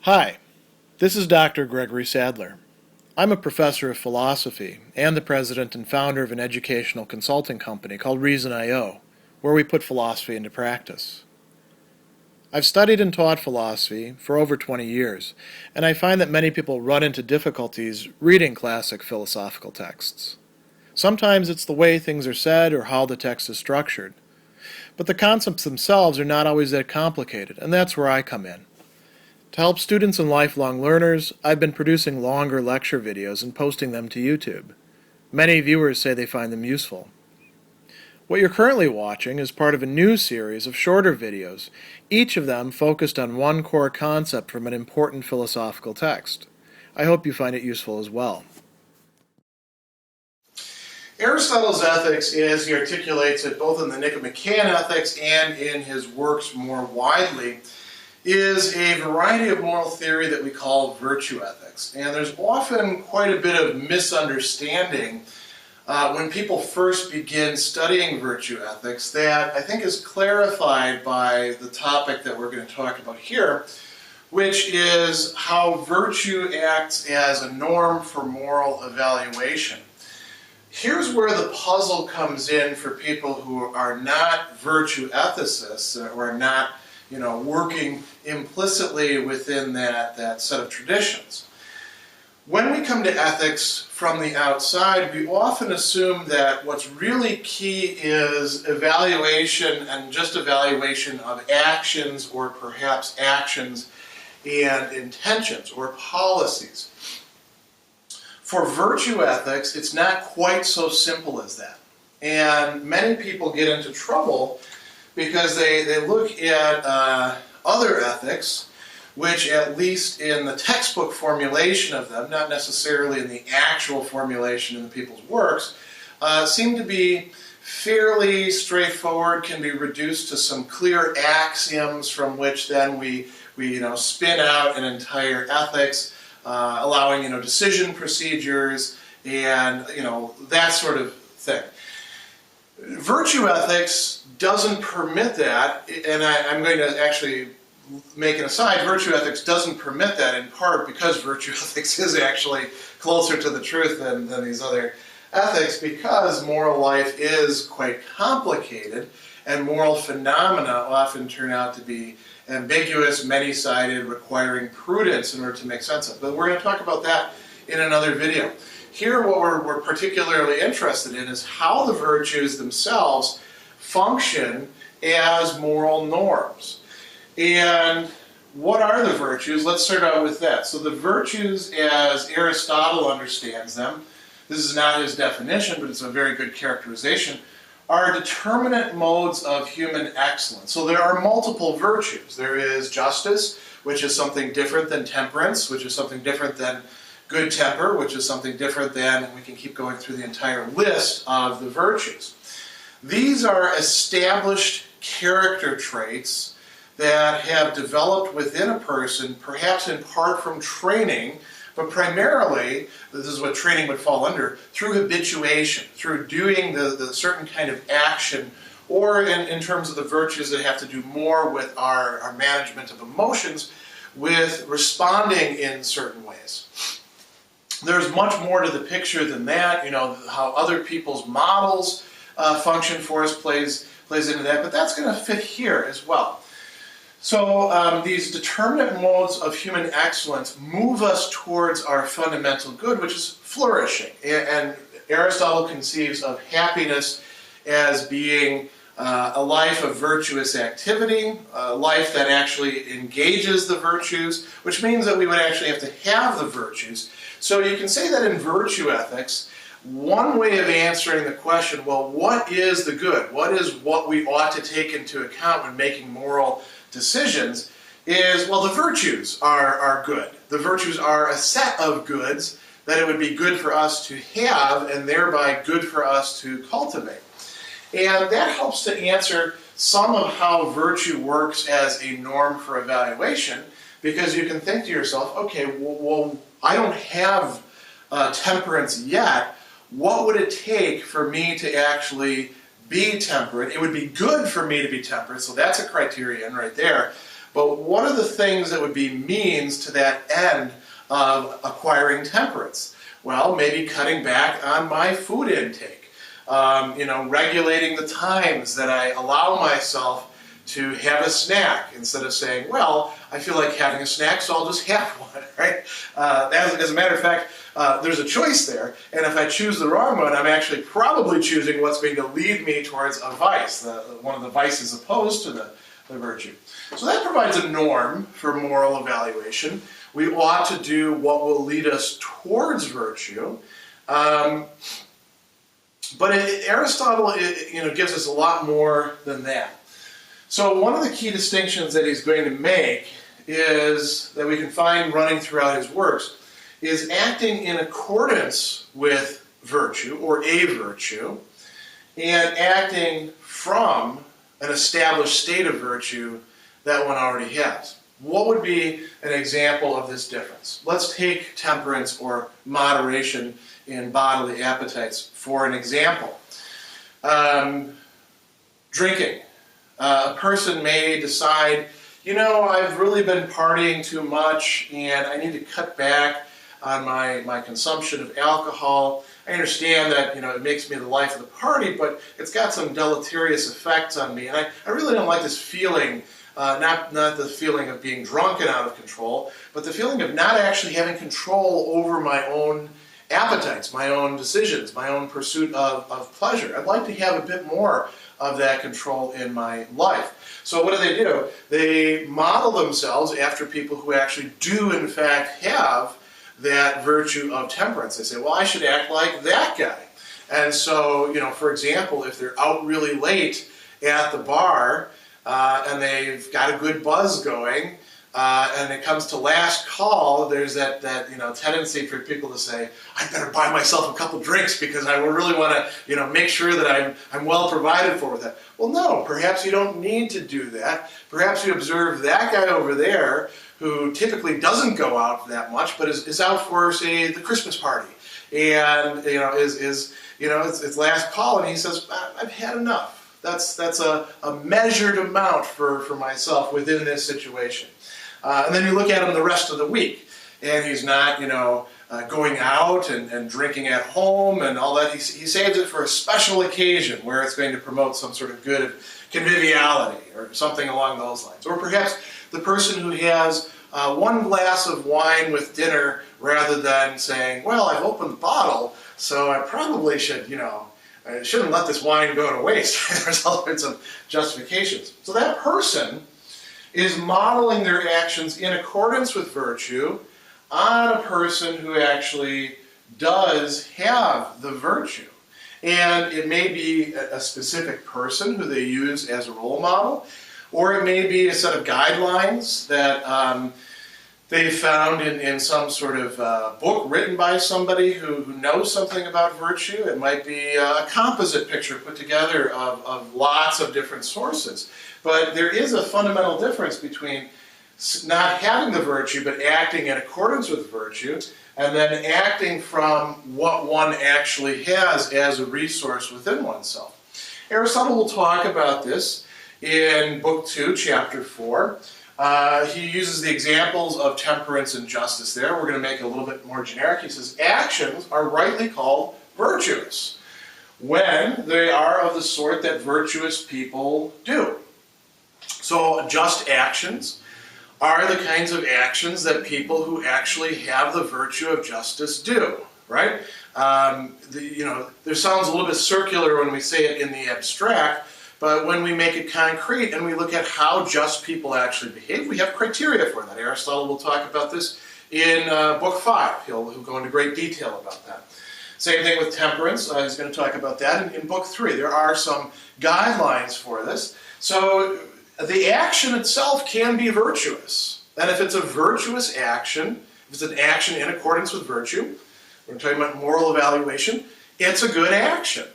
Hi, this is Dr. Gregory Sadler. I'm a professor of philosophy and the president and founder of an educational consulting company called Reason.io, where we put philosophy into practice. I've studied and taught philosophy for over 20 years, and I find that many people run into difficulties reading classic philosophical texts. Sometimes it's the way things are said or how the text is structured. But the concepts themselves are not always that complicated, and that's where I come in. To help students and lifelong learners, I've been producing longer lecture videos and posting them to YouTube. Many viewers say they find them useful. What you're currently watching is part of a new series of shorter videos, each of them focused on one core concept from an important philosophical text. I hope you find it useful as well. Aristotle's ethics, as he articulates it both in the Nicomachean Ethics and in his works more widely, is a variety of moral theory that we call virtue ethics. And there's often quite a bit of misunderstanding when people first begin studying virtue ethics that I think is clarified by the topic that we're going to talk about here, which is how virtue acts as a norm for moral evaluation. Here's where the puzzle comes in for people who are not virtue ethicists or are not working implicitly within that set of traditions. When we come to ethics from the outside, we often assume that what's really key is evaluation and just evaluation of actions or perhaps actions and intentions or policies. For virtue ethics, it's not quite so simple as that. And many people get into trouble because they look at other ethics, which at least in the textbook formulation of them, not necessarily in the actual formulation in the people's works, seem to be fairly straightforward, can be reduced to some clear axioms from which then we spin out an entire ethics, allowing decision procedures and that sort of thing. Virtue ethics doesn't permit that, and I'm going to actually make an aside. Virtue ethics doesn't permit that in part because virtue ethics is actually closer to the truth than these other ethics, because moral life is quite complicated and moral phenomena often turn out to be ambiguous, many-sided, requiring prudence in order to make sense of. But we're going to talk about that in another video. Here, what we're particularly interested in is how the virtues themselves function as moral norms. And what are the virtues? Let's start out with that. So the virtues, as Aristotle understands them, this is not his definition, but it's a very good characterization, are determinate modes of human excellence. So there are multiple virtues. There is justice, which is something different than temperance, which is something different than good temper, which is something different than, and we can keep going through the entire list of the virtues. These are established character traits that have developed within a person, perhaps in part from training, but primarily, this is what training would fall under, through habituation, through doing the certain kind of action, or in terms of the virtues that have to do more with our management of emotions, with responding in certain ways. There's much more to the picture than that. How other people's models function for us plays into that, but that's going to fit here as well. So these determinate modes of human excellence move us towards our fundamental good, which is flourishing. And Aristotle conceives of happiness as being a life of virtuous activity, a life that actually engages the virtues, which means that we would actually have to have the virtues. So you can say that in virtue ethics, one way of answering the question, well, what is the good? What is what we ought to take into account when making moral decisions is, well, the virtues are good. The virtues are a set of goods that it would be good for us to have and thereby good for us to cultivate. And that helps to answer some of how virtue works as a norm for evaluation, because you can think to yourself, okay, well I don't have temperance yet. What would it take for me to actually be temperate? It would be good for me to be temperate, so that's a criterion right there. but what are the things that would be means to that end of acquiring temperance? Well, maybe cutting back on my food intake, regulating the times that I allow myself to have a snack instead of saying, well, I feel like having a snack, so I'll just have one, right? As a matter of fact, there's a choice there, and if I choose the wrong one, I'm actually probably choosing what's going to lead me towards a vice, one of the vices opposed to the virtue. So that provides a norm for moral evaluation. We ought to do what will lead us towards virtue. But Aristotle gives us a lot more than that. So one of the key distinctions that he's going to make is that we can find running throughout his works is acting in accordance with virtue or a virtue and acting from an established state of virtue that one already has. What would be an example of this difference? Let's take temperance or moderation in bodily appetites for an example. Drinking. A person may decide, I've really been partying too much and I need to cut back on my consumption of alcohol. I understand that, it makes me the life of the party, but it's got some deleterious effects on me. And I really don't like this feeling, not the feeling of being drunk and out of control, but the feeling of not actually having control over my own appetites, my own decisions, my own pursuit of pleasure. I'd like to have a bit more of that control in my life. So what do? They model themselves after people who actually do in fact have that virtue of temperance. They say, well, I should act like that guy. And so, for example, if they're out really late at the bar and they've got a good buzz going, and it comes to last call, there's that tendency for people to say, I better buy myself a couple drinks because I really want to make sure that I'm well provided for with that. Well, no, perhaps you don't need to do that. Perhaps you observe that guy over there who typically doesn't go out that much, but is out for, say, the Christmas party, and it's last call, and he says, I've had enough. That's a measured amount for myself within this situation. And then you look at him the rest of the week, and he's not, going out and drinking at home and all that. He saves it for a special occasion where it's going to promote some sort of good conviviality or something along those lines. Or perhaps the person who has one glass of wine with dinner rather than saying, well, I've opened the bottle, so I probably should, I shouldn't let this wine go to waste. There's all sorts of justifications. So that person is modeling their actions in accordance with virtue on a person who actually does have the virtue. And it may be a specific person who they use as a role model, or it may be a set of guidelines that they found in some sort of book written by somebody who knows something about virtue. It might be a composite picture put together of lots of different sources. But there is a fundamental difference between not having the virtue but acting in accordance with virtue, and then acting from what one actually has as a resource within oneself. Aristotle will talk about this in Book 2, Chapter 4. He uses the examples of temperance and justice there. We're going to make it a little bit more generic. He says, actions are rightly called virtuous when they are of the sort that virtuous people do. So just actions are the kinds of actions that people who actually have the virtue of justice do, right? There sounds a little bit circular when we say it in the abstract, but when we make it concrete and we look at how just people actually behave, we have criteria for that. Aristotle will talk about this in Book 5. He'll go into great detail about that. Same thing with temperance. He's going to talk about that in Book 3. There are some guidelines for this. So the action itself can be virtuous. And if it's a virtuous action, if it's an action in accordance with virtue, we're talking about moral evaluation, it's a good action.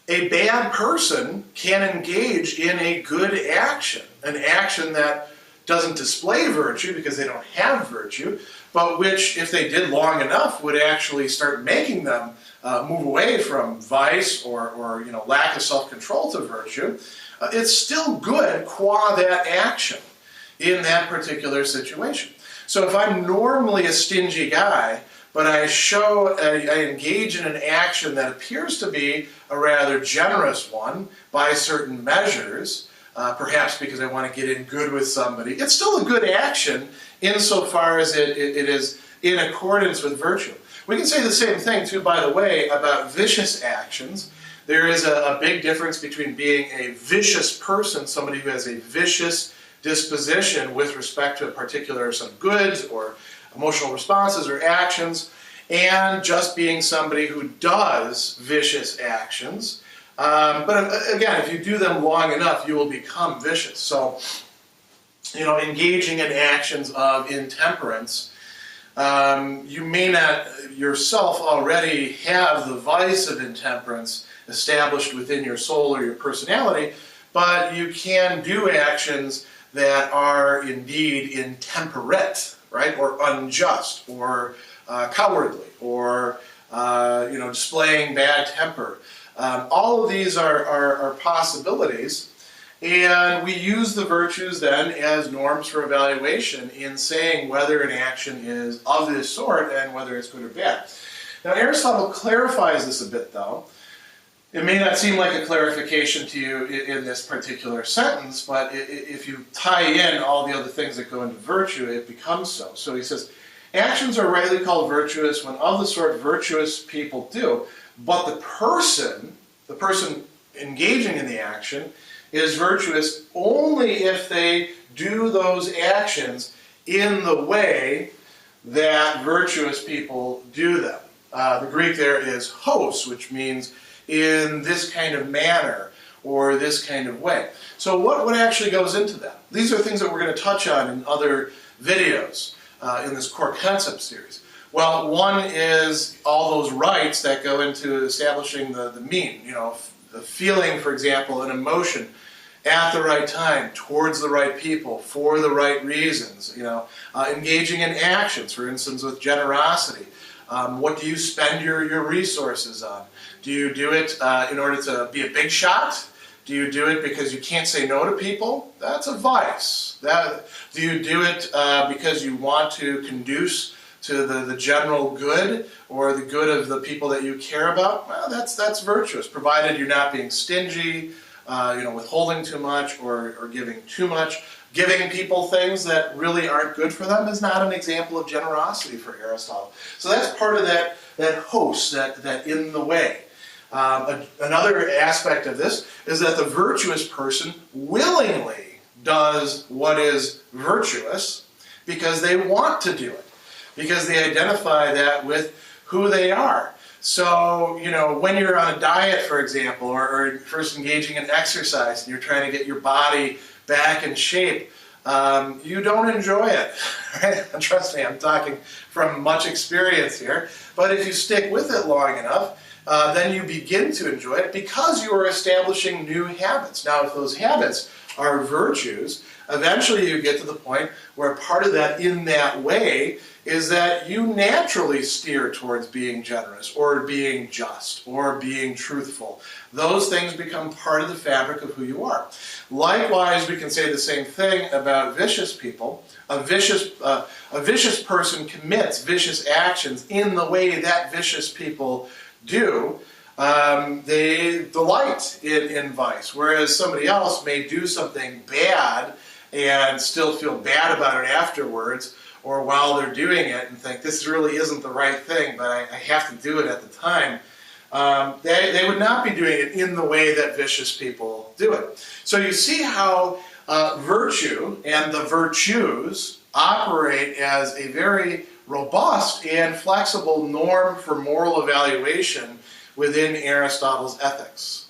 A bad person can engage in a good action, an action that doesn't display virtue because they don't have virtue, but which, if they did long enough, would actually start making them move away from vice or lack of self-control to virtue. It's still good qua that action. in that particular situation. So if I'm normally a stingy guy, but I engage in an action that appears to be a rather generous one by certain measures, perhaps because I want to get in good with somebody, it's still a good action insofar as it is in accordance with virtue. We can say the same thing, too, by the way, about vicious actions. There is a big difference between being a vicious person, somebody who has a vicious disposition with respect to a particular set of goods or emotional responses or actions, and just being somebody who does vicious actions. But again, if you do them long enough, you will become vicious. So, engaging in actions of intemperance, you may not yourself already have the vice of intemperance established within your soul or your personality, but you can do actions that are indeed intemperate, right, or unjust, or cowardly, or displaying bad temper. All of these are possibilities, and we use the virtues then as norms for evaluation in saying whether an action is of this sort and whether it's good or bad. Now, Aristotle clarifies this a bit, though. It may not seem like a clarification to you in this particular sentence, but if you tie in all the other things that go into virtue, it becomes so. So he says, actions are rightly called virtuous when of the sort virtuous people do, but the person engaging in the action, is virtuous only if they do those actions in the way that virtuous people do them. The Greek there is hos, which means in this kind of manner or this kind of way. So what actually goes into that? These are things that we're going to touch on in other videos in this core concept series. Well, one is all those rights that go into establishing the mean, the feeling, for example, an emotion at the right time, towards the right people, for the right reasons, engaging in actions, for instance, with generosity. What do you spend your resources on? Do you do it in order to be a big shot? Do you do it because you can't say no to people? That's a vice. Do you do it because you want to conduce to the general good or the good of the people that you care about? Well, that's virtuous, provided you're not being stingy, withholding too much or giving too much. Giving people things that really aren't good for them is not an example of generosity for Aristotle. So that's part of that hos, that in the way. Another aspect of this is that the virtuous person willingly does what is virtuous because they want to do it, because they identify that with who they are. So, when you're on a diet, for example, or first engaging in exercise and you're trying to get your body back in shape, you don't enjoy it. Right? And trust me, I'm talking from much experience here. But if you stick with it long enough, then you begin to enjoy it because you are establishing new habits. Now, if those habits are virtues, eventually you get to the point where part of that in that way is that you naturally steer towards being generous or being just or being truthful. Those things become part of the fabric of who you are. Likewise, we can say the same thing about vicious people. A vicious person commits vicious actions in the way that vicious people do. They delight in vice, whereas somebody else may do something bad and still feel bad about it afterwards, or while they're doing it and think, this really isn't the right thing, but I have to do it at the time. They would not be doing it in the way that vicious people do it. So you see how virtue and the virtues operate as a very robust and flexible norm for moral evaluation within Aristotle's ethics.